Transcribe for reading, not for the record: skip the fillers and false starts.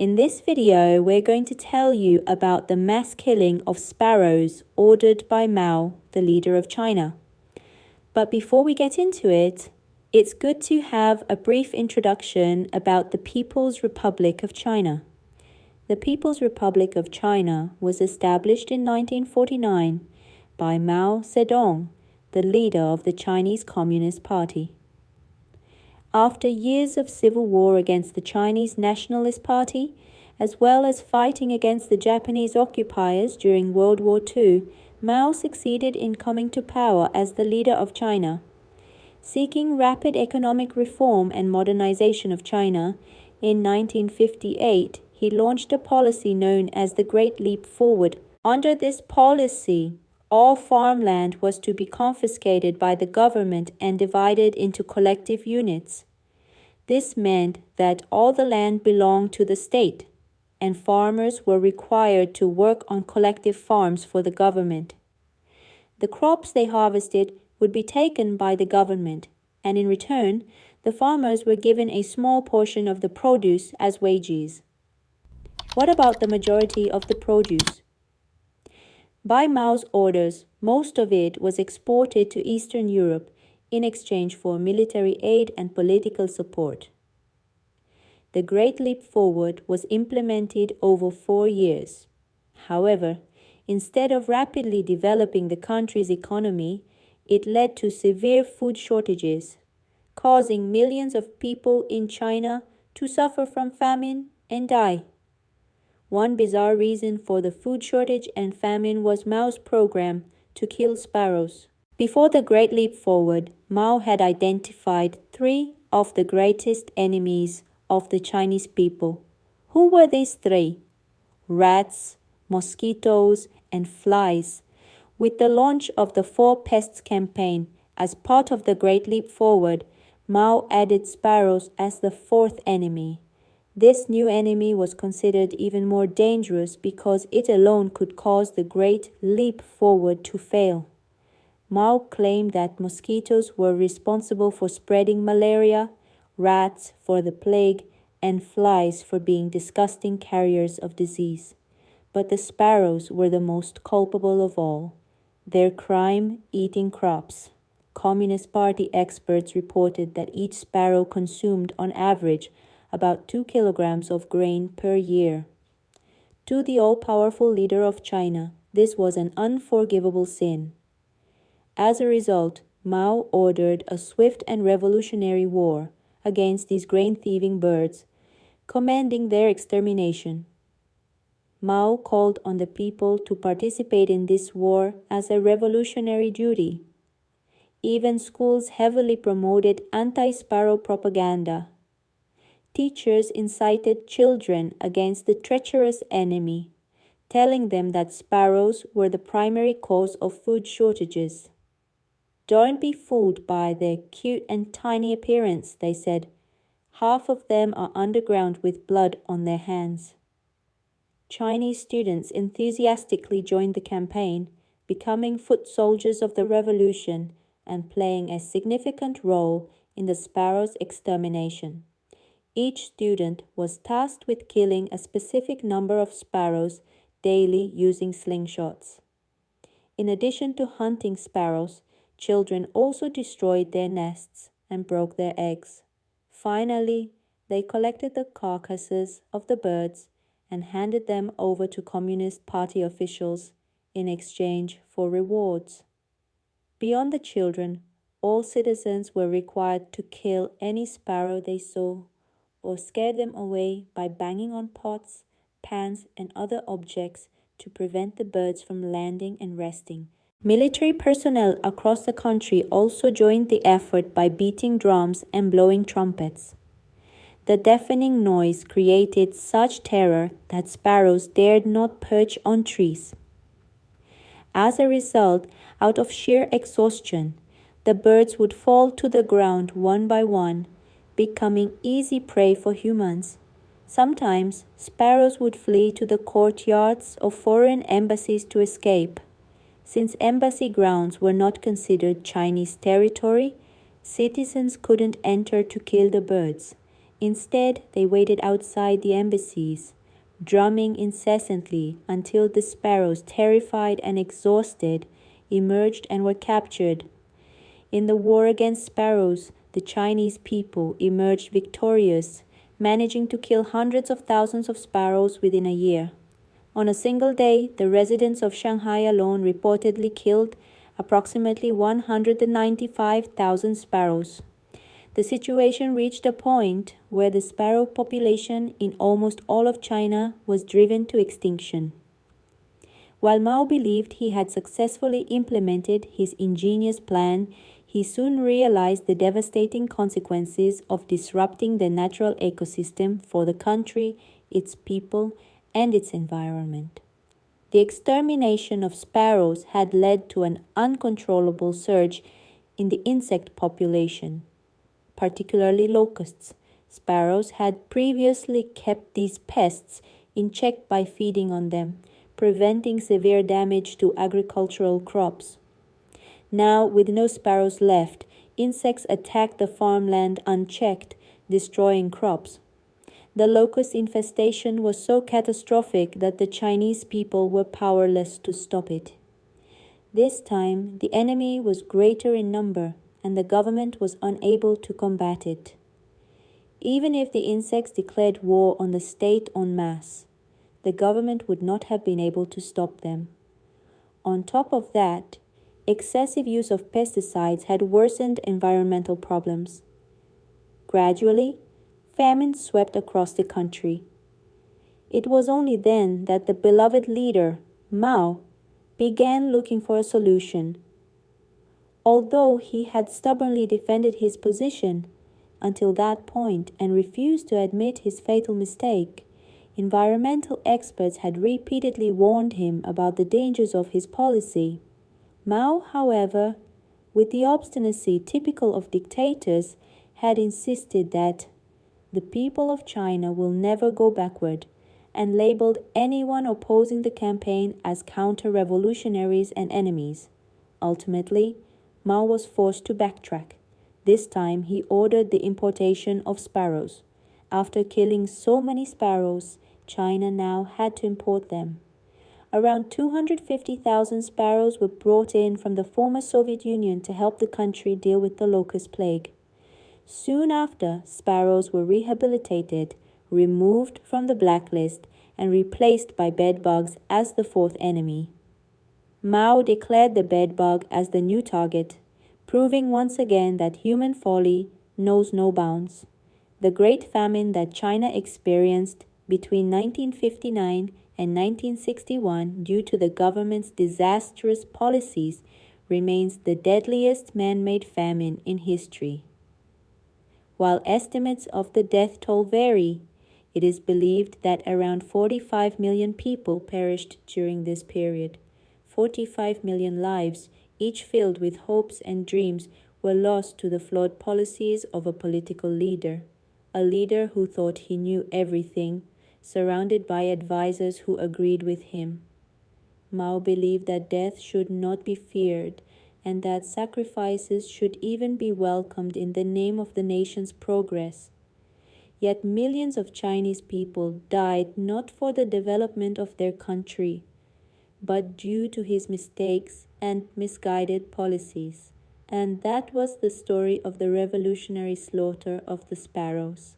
In this video, we're going to tell you about the mass killing of sparrows ordered by Mao, the leader of China. But before we get into it, it's good to have a brief introduction about the People's Republic of China. The People's Republic of China was established in 1949 by Mao Zedong, the leader of the Chinese Communist Party. After years of civil war against the Chinese Nationalist Party, as well as fighting against the Japanese occupiers during World War II, Mao succeeded in coming to power as the leader of China. Seeking rapid economic reform and modernization of China, in 1958, he launched a policy known as the Great Leap Forward. Under this policy, all farmland was to be confiscated by the government and divided into collective units. This meant that all the land belonged to the state, and farmers were required to work on collective farms for the government. The crops they harvested would be taken by the government, and in return, the farmers were given a small portion of the produce as wages. What about the majority of the produce? By Mao's orders, most of it was exported to Eastern Europe in exchange for military aid and political support. The Great Leap Forward was implemented over 4 years. However, instead of rapidly developing the country's economy, it led to severe food shortages, causing millions of people in China to suffer from famine and die. One bizarre reason for the food shortage and famine was Mao's program to kill sparrows. Before the Great Leap Forward, Mao had identified 3 of the greatest enemies of the Chinese people. Who were these 3? Rats, mosquitoes, and flies. With the launch of the Four Pests Campaign as part of the Great Leap Forward, Mao added sparrows as the 4th enemy. This new enemy was considered even more dangerous because it alone could cause the Great Leap Forward to fail. Mao claimed that mosquitoes were responsible for spreading malaria, rats for the plague, and flies for being disgusting carriers of disease. But the sparrows were the most culpable of all. Their crime, eating crops. Communist Party experts reported that each sparrow consumed on average about 2 kilograms of grain per year. To the all-powerful leader of China, this was an unforgivable sin. As a result, Mao ordered a swift and revolutionary war against these grain-thieving birds, commanding their extermination. Mao called on the people to participate in this war as a revolutionary duty. Even schools heavily promoted anti-sparrow propaganda. Teachers incited children against the treacherous enemy, telling them that sparrows were the primary cause of food shortages. Don't be fooled by their cute and tiny appearance, they said. Half of them are underground with blood on their hands. Chinese students enthusiastically joined the campaign, becoming foot soldiers of the revolution and playing a significant role in the sparrows' extermination. Each student was tasked with killing a specific number of sparrows daily using slingshots. In addition to hunting sparrows, children also destroyed their nests and broke their eggs. Finally, they collected the carcasses of the birds and handed them over to Communist Party officials in exchange for rewards. Beyond the children, all citizens were required to kill any sparrow they saw or scare them away by banging on pots, pans, and other objects to prevent the birds from landing and resting. Military personnel across the country also joined the effort by beating drums and blowing trumpets. The deafening noise created such terror that sparrows dared not perch on trees. As a result, out of sheer exhaustion, the birds would fall to the ground one by one, becoming easy prey for humans. Sometimes, sparrows would flee to the courtyards of foreign embassies to escape. Since embassy grounds were not considered Chinese territory, citizens couldn't enter to kill the birds. Instead, they waited outside the embassies, drumming incessantly until the sparrows, terrified and exhausted, emerged and were captured. In the war against sparrows, the Chinese people emerged victorious, managing to kill hundreds of thousands of sparrows within a year. On a single day, the residents of Shanghai alone reportedly killed approximately 195,000 sparrows. The situation reached a point where the sparrow population in almost all of China was driven to extinction. While Mao believed he had successfully implemented his ingenious plan, he soon realized the devastating consequences of disrupting the natural ecosystem for the country, its people, and its environment. The extermination of sparrows had led to an uncontrollable surge in the insect population, particularly locusts. Sparrows had previously kept these pests in check by feeding on them, preventing severe damage to agricultural crops. Now, with no sparrows left, insects attacked the farmland unchecked, destroying crops. The locust infestation was so catastrophic that the Chinese people were powerless to stop it. This time, the enemy was greater in number, and the government was unable to combat it. Even if the insects declared war on the state en masse, the government would not have been able to stop them. On top of that, excessive use of pesticides had worsened environmental problems. Gradually, famine swept across the country. It was only then that the beloved leader, Mao, began looking for a solution. Although he had stubbornly defended his position until that point and refused to admit his fatal mistake, environmental experts had repeatedly warned him about the dangers of his policy. Mao, however, with the obstinacy typical of dictators, had insisted that the people of China will never go backward, and labeled anyone opposing the campaign as counter-revolutionaries and enemies. Ultimately, Mao was forced to backtrack. This time, he ordered the importation of sparrows. After killing so many sparrows, China now had to import them. Around 250,000 sparrows were brought in from the former Soviet Union to help the country deal with the locust plague. Soon after, sparrows were rehabilitated, removed from the blacklist, and replaced by bedbugs as the fourth enemy. Mao declared the bedbug as the new target, proving once again that human folly knows no bounds. The Great Famine that China experienced between 1959 and 1961 due to the government's disastrous policies remains the deadliest man-made famine in history. While estimates of the death toll vary, it is believed that around 45 million people perished during this period. 45 million lives, each filled with hopes and dreams, were lost to the flawed policies of a political leader, a leader who thought he knew everything, surrounded by advisors who agreed with him. Mao believed that death should not be feared and that sacrifices should even be welcomed in the name of the nation's progress. Yet millions of Chinese people died not for the development of their country, but due to his mistakes and misguided policies. And that was the story of the revolutionary slaughter of the sparrows.